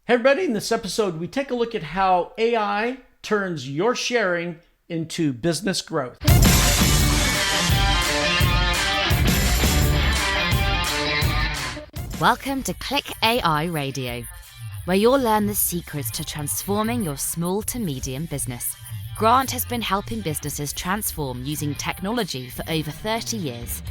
Hey everybody, in this episode, we take a look at how AI turns your sharing into business growth. Welcome to ClickAI Radio, where you'll learn the secrets to transforming your small to medium business. Grant has been helping businesses transform using technology for over 30 years.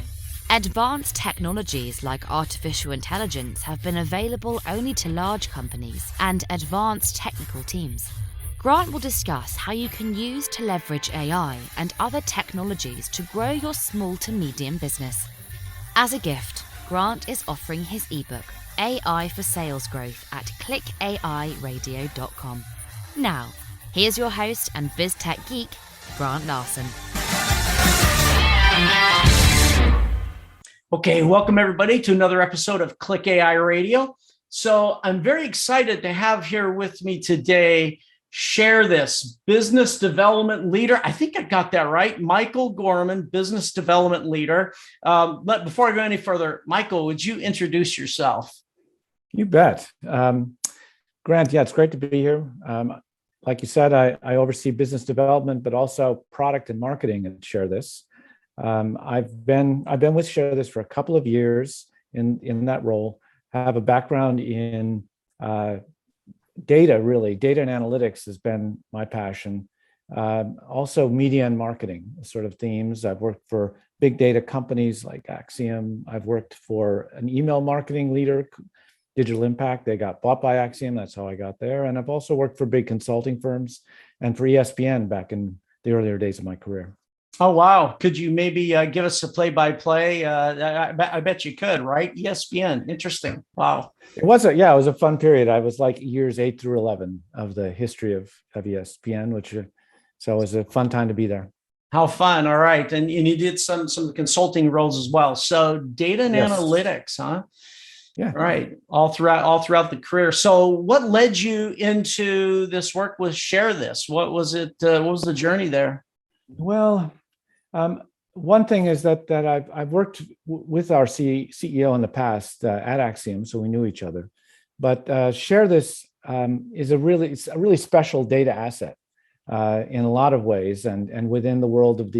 Advanced technologies like artificial intelligence have been available only to large companies and advanced technical teams. Grant will discuss how you can use to leverage AI and other technologies to grow your small to medium business. As a gift, Grant is offering his ebook, AI for Sales Growth, at clickairadio.com. Now, here's your host and biz tech geek, Grant Larson. Okay, welcome everybody to another episode of ClickAI Radio. So I'm very excited to have here with me today, ShareThis, business development leader. I think I got that right. Michael Gorman, business development leader. But before I go any further, Michael, would you introduce yourself? You bet. Grant, yeah, it's great to be here. Like you said, I oversee business development, but also product and marketing at ShareThis. I've been with ShareThis for a couple of years in that role. I have a background in data, really. Data and analytics has been my passion. Also media and marketing sort of themes. I've worked for big data companies like Axiom. I've worked for an email marketing leader, Digital Impact. They got bought by Axiom. That's how I got there. And I've also worked for big consulting firms and for ESPN back in the earlier days of my career. Oh, wow. Could you maybe give us a play-by-play? I bet you could, right? ESPN. Interesting. Wow. It was a fun period. I was like years 8 through 11 of the history of ESPN, so it was a fun time to be there. How fun. All right. And you did some consulting roles as well. So data and analytics, huh? Yeah. Right. All throughout the career. So what led you into this work with ShareThis? What was it? What was the journey there? Well, one thing is that I've worked with our CEO in the past at Axiom, so we knew each other. But ShareThis is a really special data asset in a lot of ways, and within the world of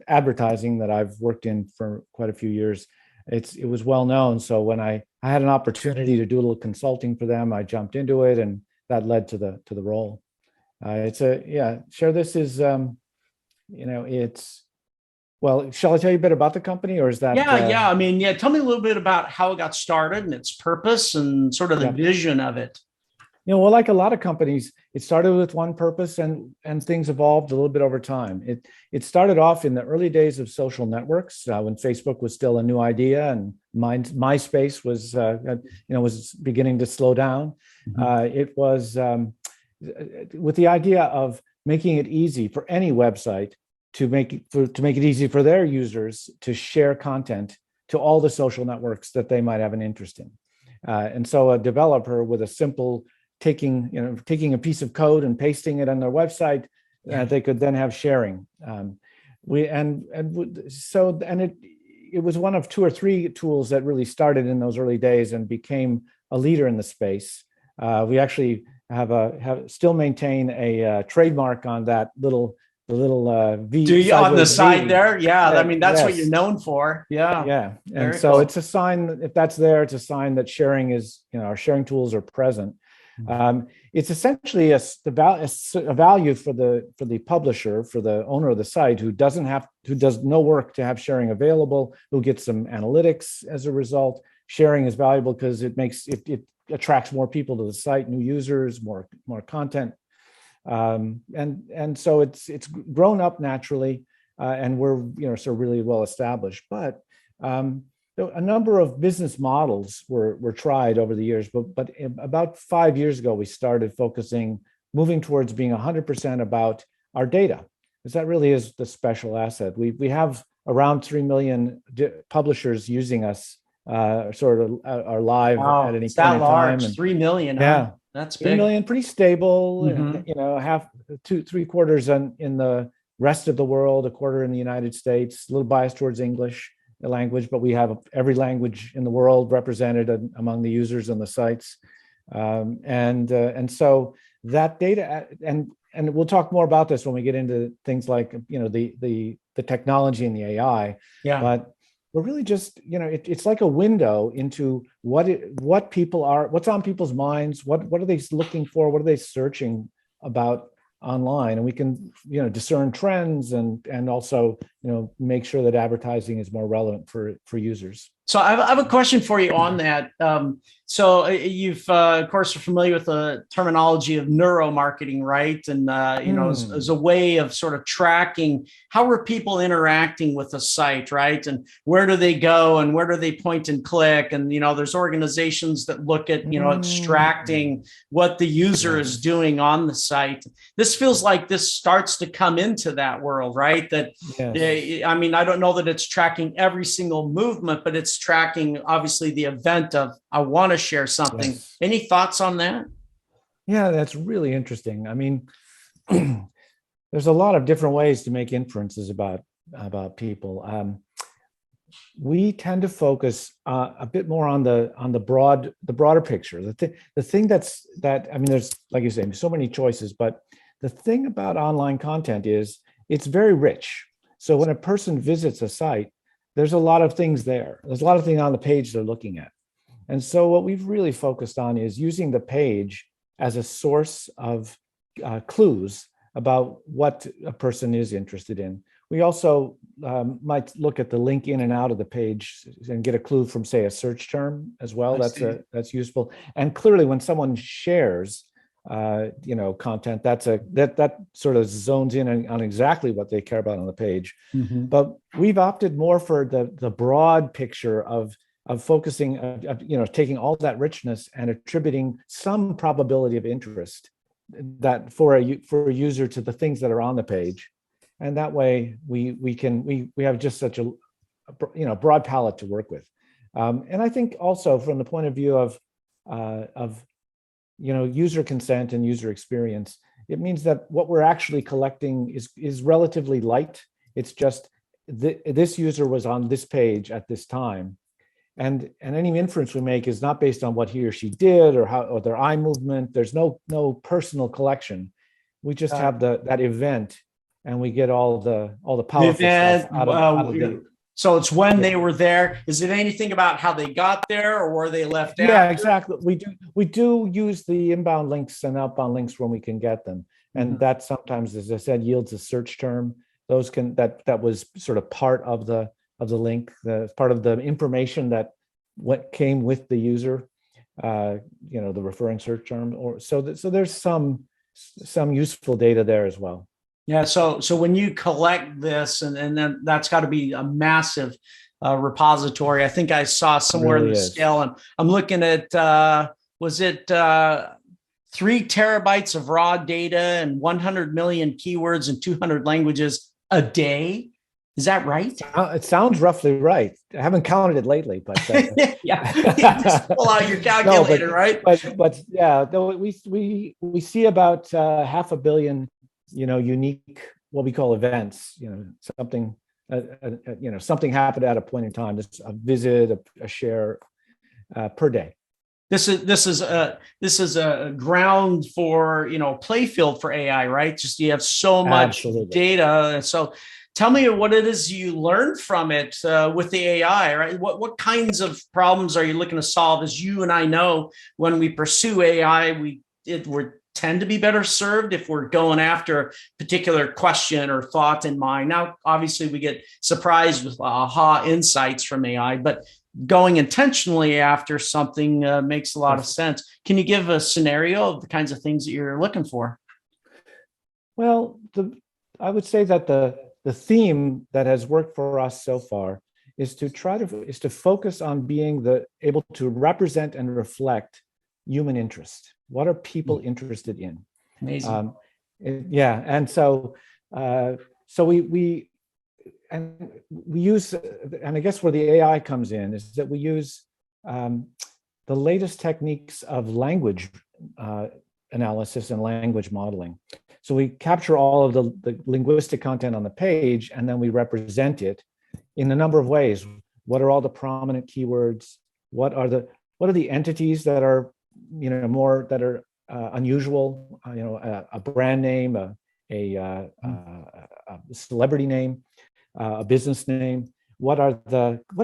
advertising that I've worked in for quite a few years, it was well known. So when I had an opportunity to do a little consulting for them, I jumped into it, and that led to the role. ShareThis is. Shall I tell you a bit about the company, or is that? Yeah. I mean, tell me a little bit about how it got started and its purpose and sort of the vision of it. Like a lot of companies, it started with one purpose and things evolved a little bit over time. It started off in the early days of social networks when Facebook was still a new idea and MySpace was beginning to slow down. Mm-hmm. It was with the idea of making it easy for any website to make it easy for their users to share content to all the social networks that they might have an interest in. And so a developer with a simple taking a piece of code and pasting it on their website, they could then have sharing. It was one of 2 or 3 tools that really started in those early days and became a leader in the space. We actually still maintain a trademark on that little V. Do you on the side V. there? Yeah, I mean that's yes. what you're known for. Yeah. And so cool. It's a sign. If that's there, it's a sign that sharing is. Our sharing tools are present. It's essentially a value for the publisher, for the owner of the site, who does no work to have sharing available, who gets some analytics as a result. Sharing is valuable because it attracts more people to the site, new users, more content. And so it's grown up naturally, and we're sort of really well established. But a number of business models were tried over the years. But about 5 years ago, we started moving towards being 100% about our data, because that really is the special asset. We have around 3 million publishers using us, sort of are live at any point in time. And 3 million. Yeah. Huh? That's big. 3 million, pretty stable. Mm-hmm. Half, 3/4 in the rest of the world, a quarter in the United States. A little biased towards English language, but we have every language in the world represented among the users on the sites. And so that data, and we'll talk more about this when we get into things like, the technology and the AI. Yeah. But we're really just, it's like a window into what people are, what's on people's minds, what are they looking for, what are they searching about online, and we can, discern trends and also, make sure that advertising is more relevant for users. So I have a question for you on that. So you've, of course, are familiar with the terminology of neuro marketing, right? And, as a way of sort of tracking how are people interacting with the site, right? And where do they go and where do they point and click? And, there's organizations that look at, extracting what the user is doing on the site. This feels like this starts to come into that world, right? That, I don't know that it's tracking every single movement, but it's tracking obviously the event of I want to share something. Yes. Any thoughts on that? Yeah, that's really interesting. I mean, there's a lot of different ways to make inferences about people. We tend to focus a bit more on the broader picture. The thing that there's, like you say, so many choices, but the thing about online content is it's very rich. So when a person visits a site, there's a lot of things there. There's a lot of things on the page they're looking at. And so what we've really focused on is using the page as a source of clues about what a person is interested in. We also might look at the link in and out of the page and get a clue from, say, a search term as well. That's useful. And clearly, when someone shares, content, that sort of zones in on exactly what they care about on the page. Mm-hmm. But we've opted more for the broad picture of focusing, taking all that richness and attributing some probability of interest that for a user to the things that are on the page, and that way we have just such a broad palette to work with. And I think also from the point of view of user consent and user experience, it means that what we're actually collecting is relatively light. It's just this user was on this page at this time, and any inference we make is not based on what he or she did or their eye movement. There's no personal collection. We just have that event, and we get all the powerful stuff out of the. So it's when they were there. Is it anything about how they got there or were they left out? Yeah, exactly. We do use the inbound links and outbound links when we can get them. And that sometimes, as I said, yields a search term. Those that was sort of part of the link, the part of the information that what came with the user, the referring search term, so there's some useful data there as well. Yeah. So when you collect this, and then that's got to be a massive repository. I think I saw somewhere in the scale, and I'm looking at, was it 3 terabytes of raw data and 100 million keywords in 200 languages a day? Is that right? It sounds roughly right. I haven't counted it lately, but yeah, just pull out your calculator, right? But yeah, we see about 500 million. Unique, what we call events, something, something happened at a point in time, just a visit, a share per day. This is a ground for, play field for AI, right? Just you have so much data. So tell me what it is you learned from it with the AI, right? What kinds of problems are you looking to solve? As you and I know, when we pursue AI, we're tend to be better served if we're going after a particular question or thought in mind. Now, obviously, we get surprised with aha insights from AI, but going intentionally after something makes a lot of sense. Can you give a scenario of the kinds of things that you're looking for? Well, I would say that the theme that has worked for us so far is to focus on being able to represent and reflect human interest. What are people interested in? Amazing. And so we use, and I guess where the AI comes in is that we use the latest techniques of language analysis and language modeling. So we capture all of the linguistic content on the page, and then we represent it in a number of ways. What are all the prominent keywords? What are the entities that are more that are unusual, a brand name, a celebrity name, a business name. What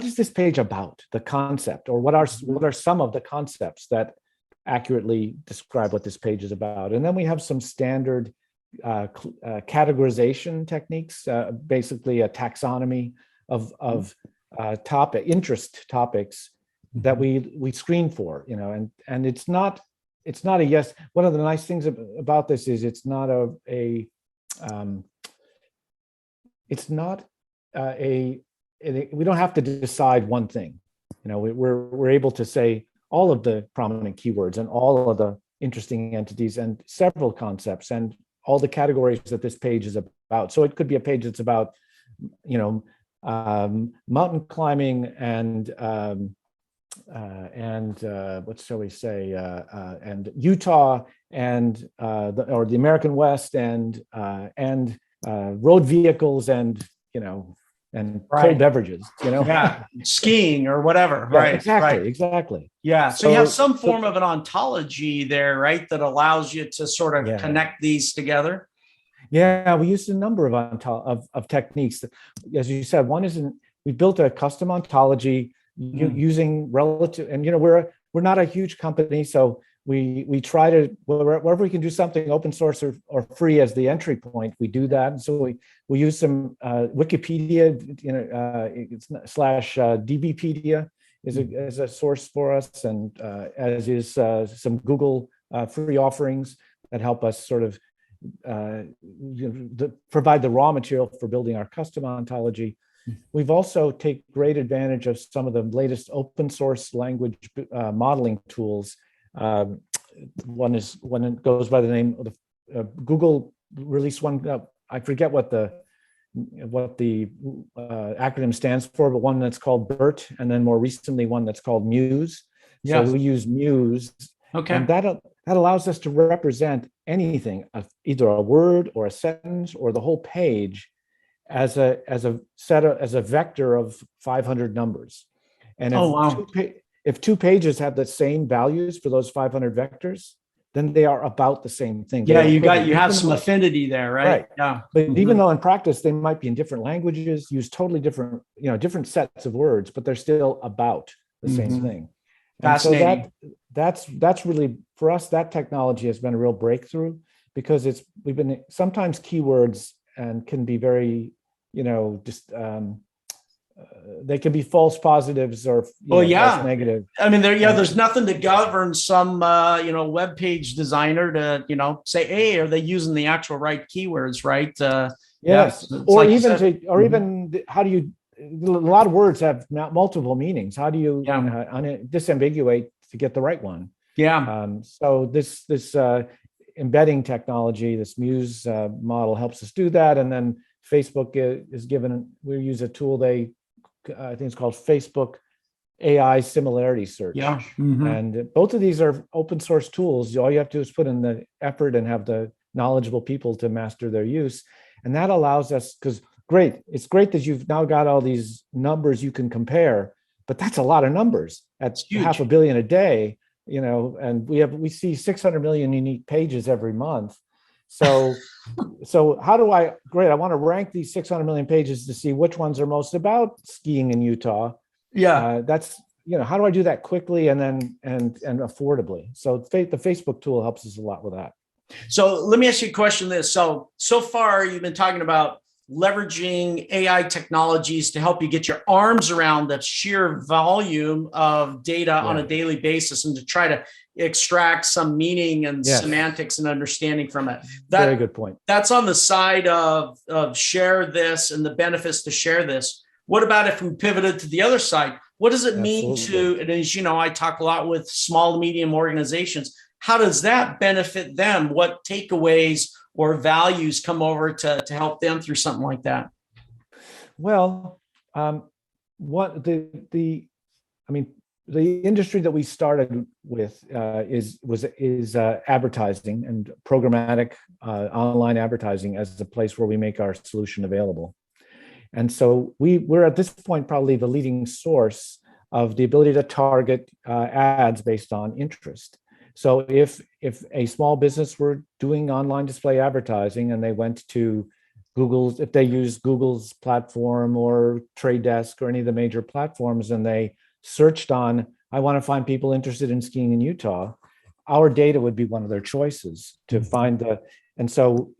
is this page about? The concept, or what are some of the concepts that accurately describe what this page is about? And then we have some standard categorization techniques, basically a taxonomy of interest topics that we screen for, and it's not a yes. One of the nice things about this is it's not we don't have to decide one thing. We're able to say all of the prominent keywords and all of the interesting entities and several concepts and all the categories that this page is about. So it could be a page that's about, mountain climbing and what shall we say, and Utah and the American West and road vehicles and cold beverages, Yeah, skiing or whatever. Yeah, right. Exactly. Yeah. So you have some form of an ontology there, right? That allows you to sort of connect these together. Yeah, we used a number of techniques. As you said, one is we built a custom ontology using relative, and we're not a huge company, so we try to, wherever we can do something open source or free as the entry point, we do that. And so we use some Wikipedia, /DBpedia is a source for us, and as is some Google free offerings that help us sort of provide the raw material for building our custom ontology. We've also taken great advantage of some of the latest open source language modeling tools. One goes by the name of Google released one. I forget what the acronym stands for, but one that's called BERT, and then more recently one that's called Muse. So we use Muse. Okay. And that allows us to represent anything, either a word or a sentence or the whole page, as a vector of 500 numbers. And if two pages have the same values for those 500 vectors, then they are about the same thing. Yeah, you have some affinity there, right? Yeah. But even though in practice they might be in different languages, use totally different, different sets of words, but they're still about the same thing. Fascinating. And so that's really, for us, that technology has been a real breakthrough, because sometimes keywords and can be very, they can be false positives or false negative. I mean, there's nothing to govern some web page designer to say, hey, are they using the actual right keywords, right? Yes, even how do you? A lot of words have multiple meanings. How do you disambiguate to get the right one? Yeah. So this embedding technology, this Muse model, helps us do that. And then Facebook we use a tool I think it's called Facebook AI Similarity Search. Yeah. And both of these are open source tools. All you have to do is put in the effort and have the knowledgeable people to master their use. And that allows us, because it's great that you've now got all these numbers you can compare, but that's a lot of numbers. That's 500 million a day, and we see 600 million unique pages every month. So how do I want to rank these 600 million pages to see which ones are most about skiing in Utah. Yeah. That's, how do I do that quickly and affordably? So the Facebook tool helps us a lot with that. So let me ask you a question. So far you've been talking about leveraging AI technologies to help you get your arms around the sheer volume of data on a daily basis and to try to extract some meaning and semantics and understanding from it. Very good point. That's on the side of ShareThis and the benefits to ShareThis. What about if we pivoted to the other side? What does it mean to, and as you know, I talk a lot with small to medium organizations. How does that benefit them? What takeaways or values come over to help them through something like that? Well, the industry that we started with is advertising and programmatic online advertising as the place where we make our solution available. And so we're at this point probably the leading source of the ability to target ads based on interest. So if a small business were doing online display advertising and they went to Google's, if they use Google's platform or Trade Desk or any of the major platforms, and they searched on, I want to find people interested in skiing in Utah, our data would be one of their choices to find the, and so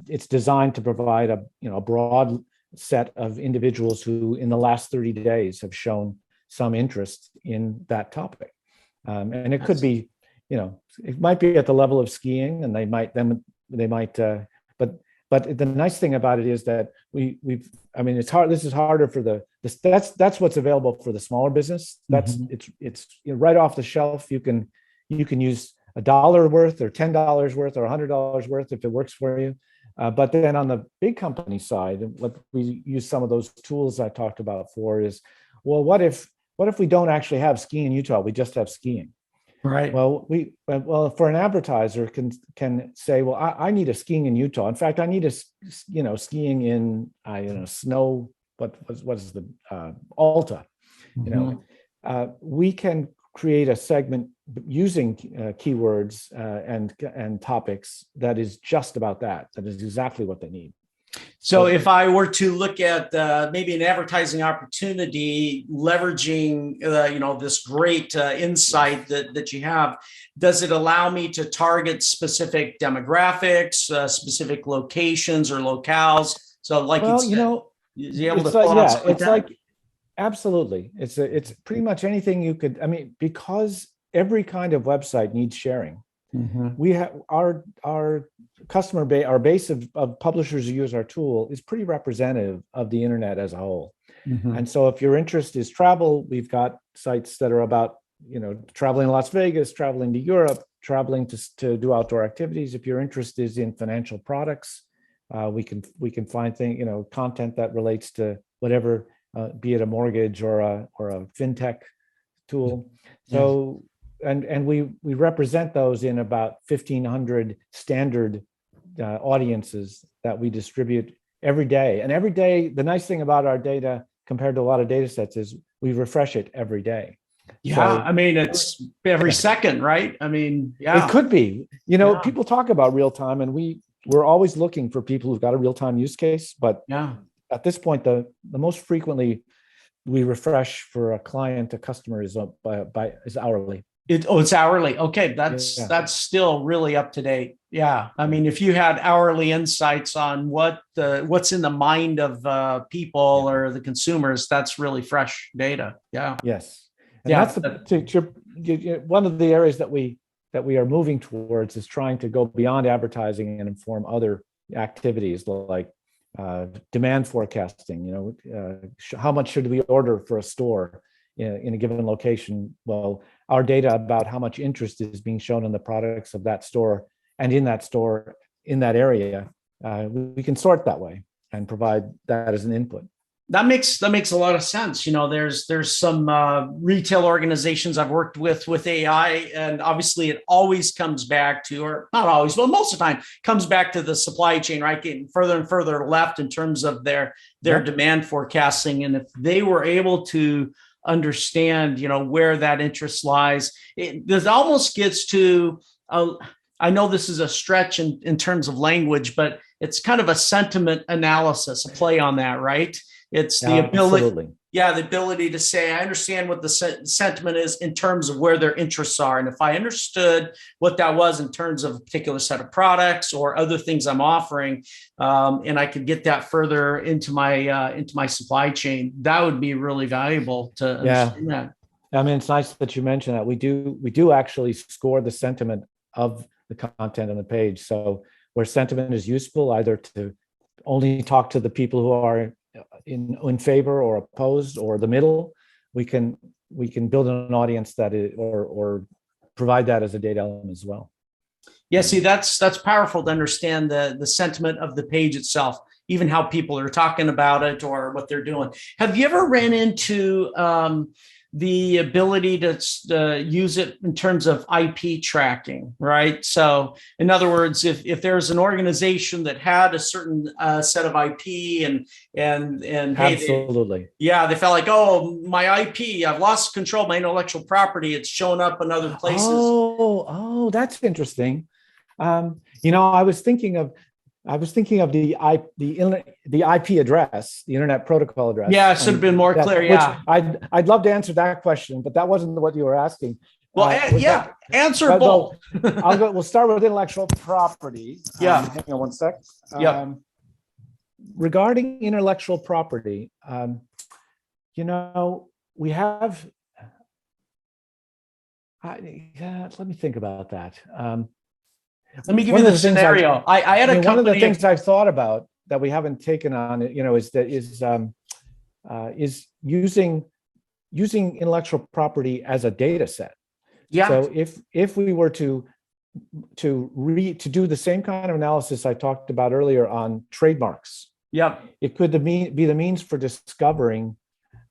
it's designed to provide a broad set of individuals who in the last 30 days have shown some interest in that topic. And it could be, it might be at the level of skiing, and they might, but the nice thing about it is that it's hard. This is harder for that's what's available for the smaller business. That's it's right off the shelf. You can use $1 worth or $10 worth or $100 worth if it works for you. But then on the big company side, what we use some of those tools I talked about for is, well, what if we don't actually have skiing in Utah? We just have skiing. Right. Well, for an advertiser can say, well, I need a skiing in Utah. In fact, I need a skiing in snow. What is the Alta? We can create a segment using keywords and topics that is just about that. That is exactly what they need. So if I were to look at maybe an advertising opportunity, leveraging this great insight that you have, does it allow me to target specific demographics, specific locations or locales? So absolutely. It's pretty much anything you could. I mean, because every kind of website needs sharing. We have our customer base, our base of publishers who use our tool is pretty representative of the internet as a whole. And so if your interest is travel, we've got sites that are about, traveling to Las Vegas, traveling to Europe, traveling to do outdoor activities. If your interest is in financial products, we can find content that relates to whatever, be it a mortgage or a fintech tool. So and we represent those in about 1,500 standard audiences that we distribute every day. And every day, the nice thing about our data compared to a lot of data sets is we refresh it every day. Yeah, so, it's every second, right? It could be. People talk about real time, and we're always looking for people who've got a real time use case. But at this point, the most frequently we refresh for a client, a customer is hourly. It's hourly. Okay, that's still really up to date. Yeah, if you had hourly insights on what's in the mind of people or the consumers, that's really fresh data. Yeah. Yes. And that's one of the areas that we are moving towards is trying to go beyond advertising and inform other activities like demand forecasting. How much should we order for a store in a given location? Well, our data about how much interest is being shown in the products of that store and in that store in that area, we can sort that way and provide that as an input. That makes a lot of sense. There's some retail organizations I've worked with AI, and obviously it always comes back to, or not always, but most of the time comes back to the supply chain, right? Getting further and further left in terms of their demand forecasting. And if they were able to understand, where that interest lies, this almost gets to, I know this is a stretch in terms of language, but it's kind of a sentiment analysis, a play on that, right? It's the ability, the ability to say, I understand what the sentiment is in terms of where their interests are. And if I understood what that was in terms of a particular set of products or other things I'm offering, and I could get that further into my supply chain, that would be really valuable to understand that. It's nice that you mentioned that. We do actually score the sentiment of the content on the page. So where sentiment is useful, either to only talk to the people who are in favor or opposed or the middle, we can build an audience that is, or provide that as a data element as well. Yeah, see, that's powerful to understand the sentiment of the page itself, even how people are talking about it or what they're doing. Have you ever ran into the ability to use it in terms of IP tracking, right? So in other words, if there's an organization that had a certain set of IP and hey, Absolutely. they felt like, oh, my IP, I've lost control of my intellectual property. It's shown up in other places. Oh, that's interesting. I was thinking of the IP address, the Internet Protocol address. Yeah, it should have been more clear. Yeah, I'd love to answer that question, but that wasn't what you were asking. Well, answer both. We'll start with intellectual property. Yeah. Hang on one sec. Yeah. Regarding intellectual property, we have. Let me think about that. Let me give you the scenario. I had a company. One of the things I've thought about that we haven't taken on, is using intellectual property as a data set. Yeah. So if we were to do the same kind of analysis I talked about earlier on trademarks, it could be the means for discovering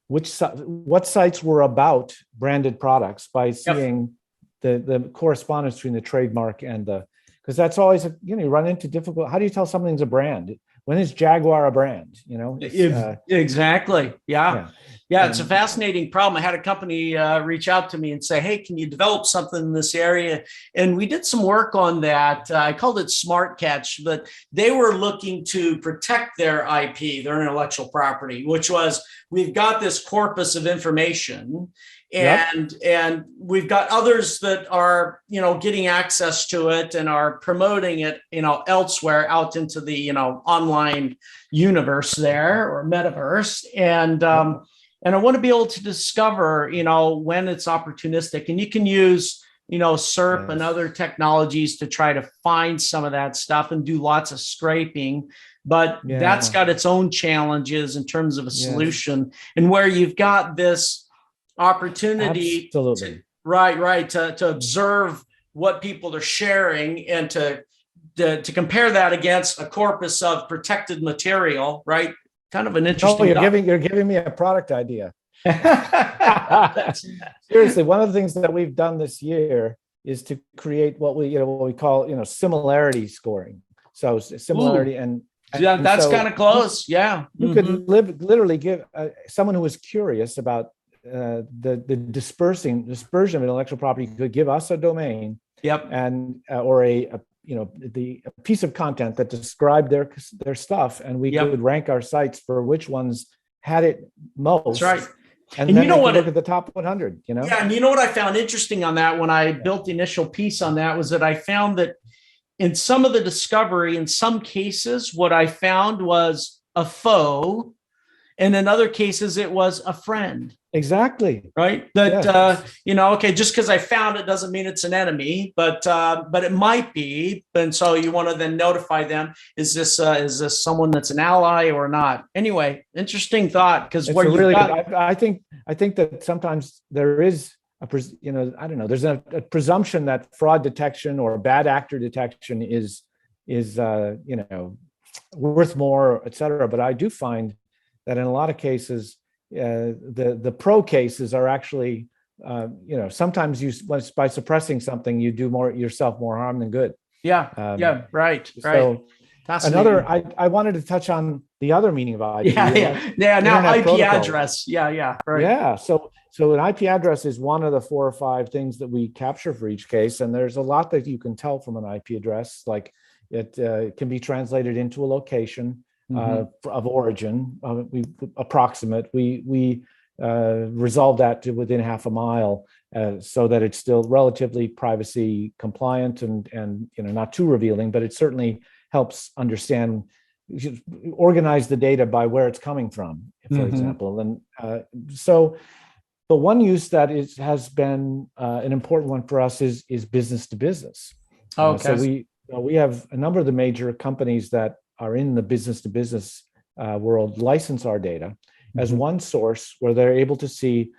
what sites were about branded products by seeing the correspondence between the trademark and because that's always you run into difficult. How do you tell something's a brand? When is Jaguar a brand? Exactly. Yeah. It's a fascinating problem. I had a company reach out to me and say, hey, can you develop something in this area? And we did some work on that. I called it Smart Catch, but they were looking to protect their IP, their intellectual property, which was, we've got this corpus of information. And we've got others that are, getting access to it and are promoting it, elsewhere out into the, online universe there or metaverse. And I want to be able to discover, when it's opportunistic, and you can use, SERP and other technologies to try to find some of that stuff and do lots of scraping. But that's got its own challenges in terms of a solution, and where you've got this opportunity to observe what people are sharing and to compare that against a corpus of protected material, right? Kind of an interesting. You're giving me a product idea. Seriously, one of the things that we've done this year is to create what we call similarity scoring. So similarity. That's kind of close. Yeah, you could literally give someone who is curious about the dispersion of intellectual property could give us a domain, and or a piece of content that described their stuff, and we could rank our sites for which ones had it most. That's right. And then look at the top 100. Yeah, and you know what I found interesting on that when I built the initial piece on that was that I found that in some of the discovery, in some cases, what I found was a foe, and in other cases, it was a friend. Exactly. Right. That, just because I found it doesn't mean it's an enemy, but it might be. And so you want to then notify them. Is this someone that's an ally or not? Anyway, interesting thought. Because I think that sometimes there is there's a presumption that fraud detection or bad actor detection is worth more, et cetera. But I do find that in a lot of cases, the pro cases are actually, sometimes by suppressing something, you do yourself more harm than good. Right. So I wanted to touch on the other meaning of IP. Now IP address. Right. So an IP address is one of the 4 or 5 things that we capture for each case, and there's a lot that you can tell from an IP address. Like it can be translated into a location. Of origin, we approximate. We resolve that to within half a mile, so that it's still relatively privacy compliant and not too revealing. But it certainly helps understand, organize the data by where it's coming from, for example. And but one use that has been an important one for us is business to business. So we have a number of the major companies that are in the business to business world license our data as one source where they're able to see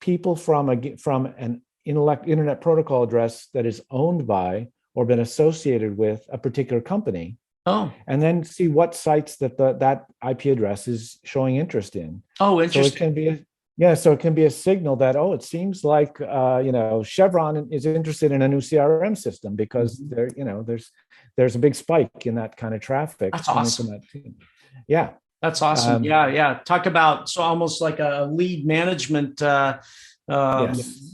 people from an internet protocol address that is owned by or been associated with a particular company. And then see what sites that IP address is showing interest in. Interesting. So it can be Yeah, so it can be a signal that, oh, it seems like Chevron is interested in a new CRM system because there's a big spike in that kind of traffic That's coming from awesome. that team. Yeah. That's awesome. Um, Yeah. Talk about so almost like a lead management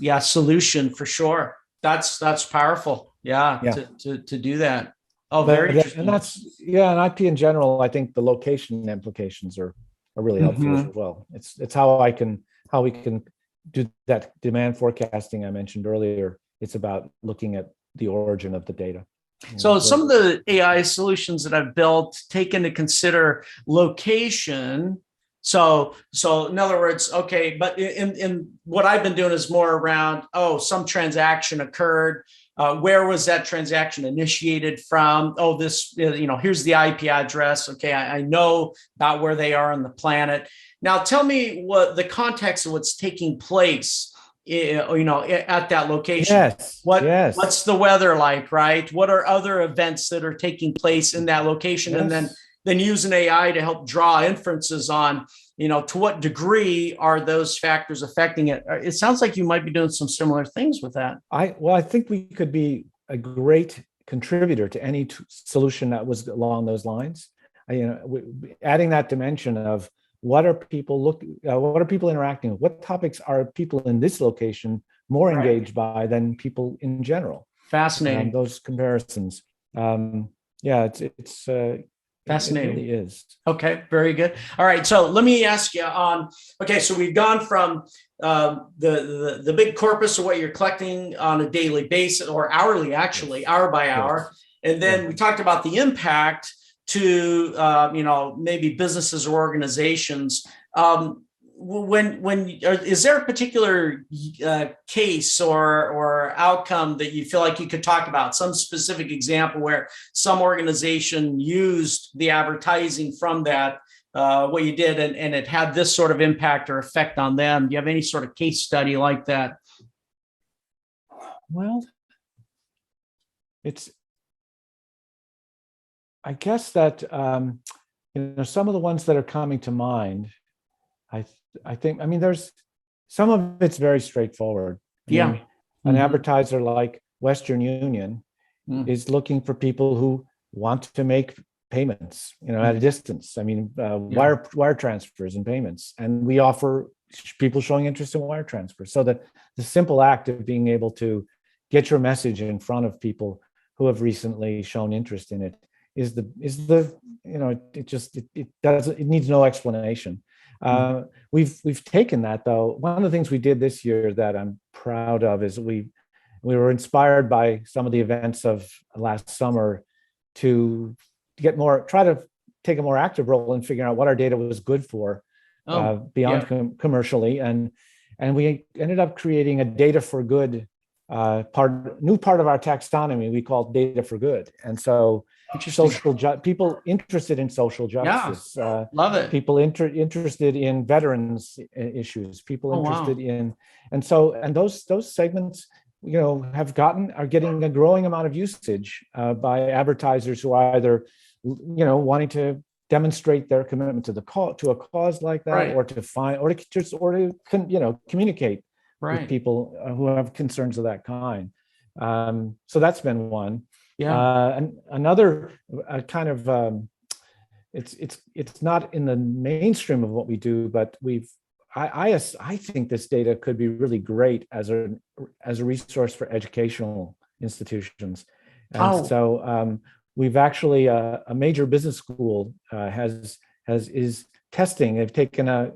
yes. solution for sure. That's powerful. Yeah, Yeah. to do that. Oh, very And interesting. and IP in general, I think the location implications are really helpful as Mhm. well. It's how we can do that demand forecasting I mentioned earlier. It's about looking at the origin of the data. So some of the AI solutions that I've built take into consider location. So in other words, okay, but in what I've been doing is more around, oh, some transaction occurred. Where was that transaction initiated from? Oh, this, here's the IP address. Okay, I know about where they are on the planet. Now tell me what the context of what's taking place, at that location. Yes, yes, What's the weather like, right? What are other events that are taking place in that location? And yes. then use an AI to help draw inferences on, to what degree are those factors affecting it? It sounds like you might be doing some similar things with that. I think we could be a great contributor to any solution that was along those lines. Adding that dimension of what are people interacting with? What topics are people in this location more engaged by than people in general? Fascinating. Those comparisons. It's Fascinating. It really is. Okay, very good. All right, so let me ask you on. Okay, so we've gone from the big corpus of what you're collecting on a daily basis or hourly, actually, hour by hour, and then we talked about the impact to maybe businesses or organizations. Is there a particular case or outcome that you feel like you could talk about, some specific example where some organization used the advertising from that, what you did, and it had this sort of impact or effect on them? Do you have any sort of case study like that? Well, I guess that some of the ones that are coming to mind, I think, there's some of it's very straightforward. An advertiser like Western Union is looking for people who want to make payments, at a distance. Wire transfers and payments, and we offer people showing interest in wire transfers. So that the simple act of being able to get your message in front of people who have recently shown interest in it it needs no explanation. We've taken that, though. One of the things we did this year that I'm proud of is we were inspired by some of the events of last summer to try to take a more active role in figuring out what our data was good for beyond commercially, and we ended up creating a data for good new part of our taxonomy we call data for good. And so people interested in social justice, love it. People interested in veterans issues, people interested in, and those segments, are getting a growing amount of usage by advertisers who are either, wanting to demonstrate their commitment to a cause like that, or to find, or to communicate with people who have concerns of that kind. So that's been one. And another kind of it's not in the mainstream of what we do, but I think this data could be really great as a resource for educational institutions. And so we've actually a major business school is testing. They've taken a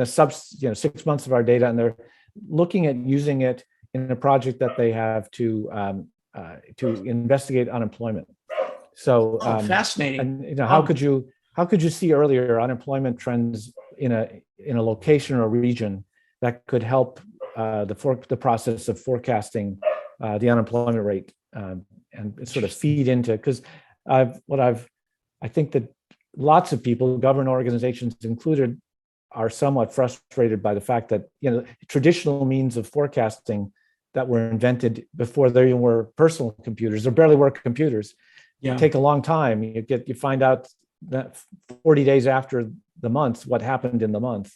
6 months of our data, and they're looking at using it in a project that they have to investigate unemployment. So fascinating. And how could you see earlier unemployment trends in a location or region that could help the process of forecasting the unemployment rate and sort of feed into, because I think that lots of people, government organizations included, are somewhat frustrated by the fact that traditional means of forecasting that were invented before there even were personal computers, or barely were computers, take a long time. You find out that 40 days after the month what happened in the month.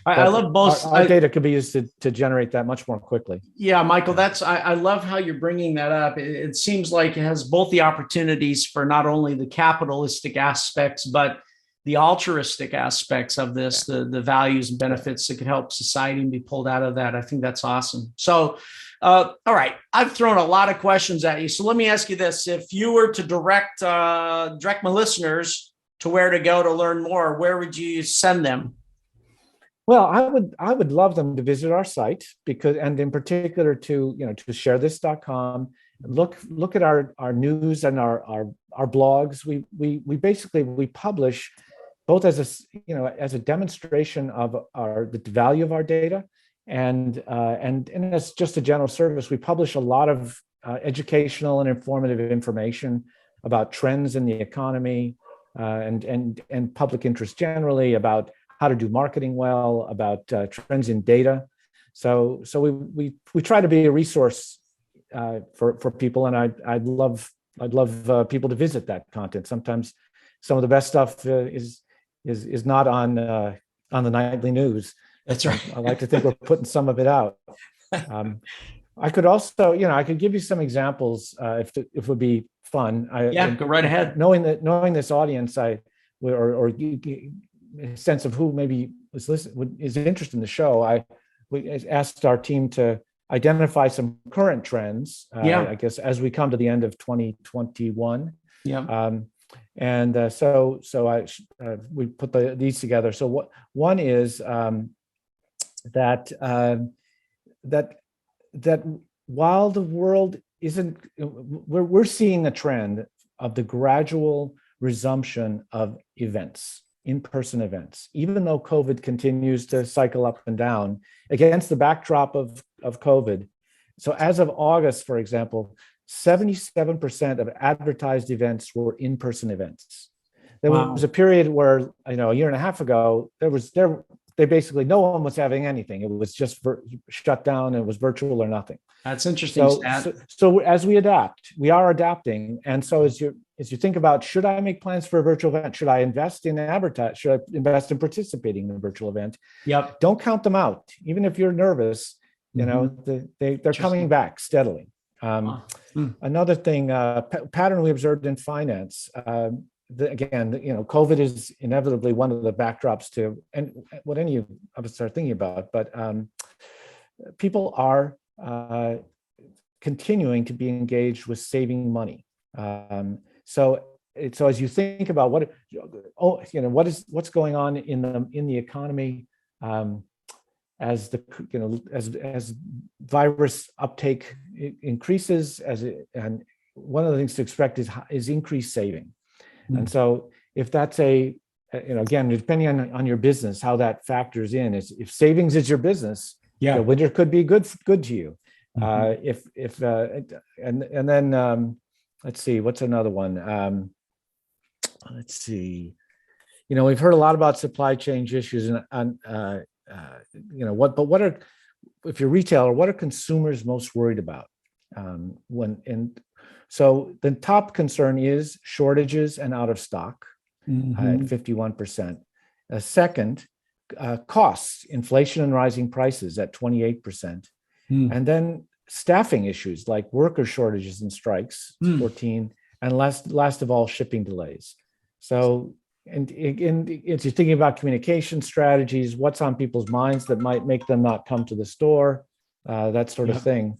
I love both. Our data could be used to generate that much more quickly. Yeah, Michael, I love how you're bringing that up. It seems like it has both the opportunities for not only the capitalistic aspects, but the altruistic aspects of this, the values and benefits that could help society and be pulled out of that. I think that's awesome. So, all right, I've thrown a lot of questions at you. So let me ask you this. If you were to direct my listeners to where to go to learn more, where would you send them? Well, I would love them to visit our site and in particular to ShareThis.com. Look at our news and our blogs. We basically publish both as a demonstration of the value of our data, and as just a general service. We publish a lot of educational and informative information about trends in the economy and public interest generally, about how to do marketing well, about trends in data. So we try to be a resource for people, and I'd love people to visit that content. Sometimes some of the best stuff is not on the nightly news. That's right. I like to think we're putting some of it out. I could also, I could give you some examples if it would be fun. Go right ahead. Knowing this audience, or a sense of who maybe is interested in the show, we asked our team to identify some current trends, I guess, as we come to the end of 2021. We put these together. So one is that while the world isn't, we're seeing a trend of the gradual resumption of events, in-person events, even though COVID continues to cycle up and down against the backdrop of COVID. So as of August, for example, 77% of advertised events were in-person events. There was a period where, a year and a half ago, they basically, no one was having anything. It was just shut down. It was virtual or nothing. That's interesting. So as we adapt, we are adapting. And so as you think about, should I make plans for a virtual event? Should I invest in advertise? Should I invest in participating in a virtual event? Yep. Don't count them out. Even if you're nervous, they're coming back steadily. Another thing, pattern we observed in finance, COVID is inevitably one of the backdrops to, and what any of us are thinking about, but people are continuing to be engaged with saving money. So as you think about what's going on in the economy, as virus uptake increases, and one of the things to expect is increased saving. And so if that's again, depending on your business, how that factors in is, if savings is your business, the winter could be good to you. Let's see, what's another one? Let's see, we've heard a lot about supply chain issues if you're a retailer, what are consumers most worried about? So the top concern is shortages and out of stock at 51%. Second, costs, inflation and rising prices at 28%. And then staffing issues like worker shortages and strikes, 14. And last of all, shipping delays. So, and if you're thinking about communication strategies, what's on people's minds that might make them not come to the store, that sort of thing.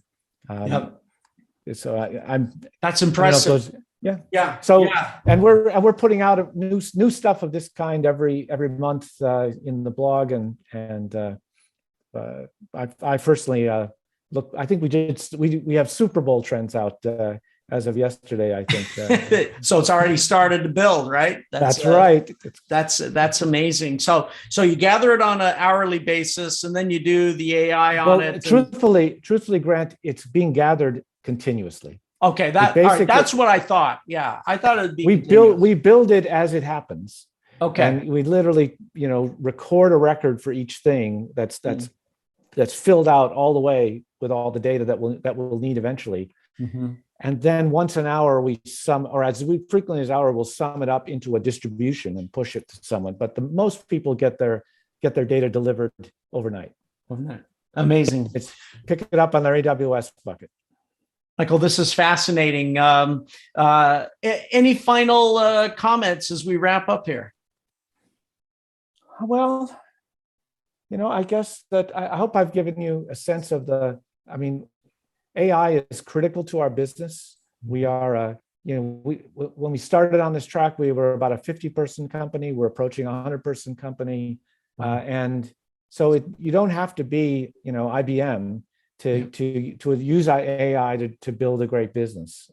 So I'm. That's impressive. And we're putting out new stuff of this kind every month in the blog, and I personally look. I think we have Super Bowl trends out as of yesterday, I think. So it's already started to build, right? That's right. That's amazing. So you gather it on an hourly basis, and then you do the AI on it. Truthfully, Grant, it's being gathered continuously. Okay, that's what I thought. Yeah, I thought it'd be. We build it as it happens. Okay, and we literally, record a record for each thing that's filled out all the way with all the data that we'll need eventually. And then once an hour, as frequently as an hour, we'll sum it up into a distribution and push it to someone. But most people get their get their data delivered overnight. Amazing. It's pick it up on their AWS bucket. Michael, this is fascinating. Any final comments as we wrap up here? Well, I guess that I hope I've given you a sense of AI is critical to our business. We are, when we started on this track, we were about a 50-person company. We're approaching a 100-person company. And so you don't have to be, IBM to use AI to build a great business.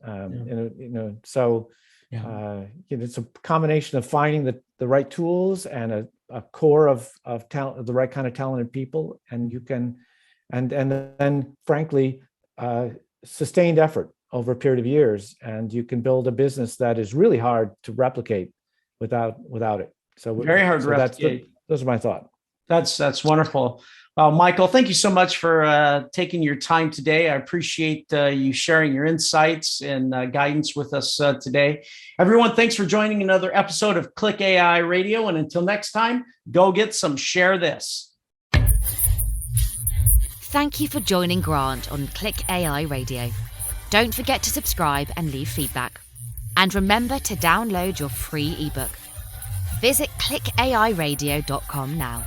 It's a combination of finding the right tools and a core of talent, the right kind of talented people, and you can, and then frankly, sustained effort over a period of years, and you can build a business that is really hard to replicate without it. So very hard to replicate. Those are my thoughts. That's wonderful. Well, Michael, thank you so much for taking your time today. I appreciate you sharing your insights and guidance with us today. Everyone, thanks for joining another episode of ClickAI Radio. And until next time, go get some ShareThis. Thank you for joining Grant on ClickAI Radio. Don't forget to subscribe and leave feedback. And remember to download your free ebook. Visit clickairadio.com now.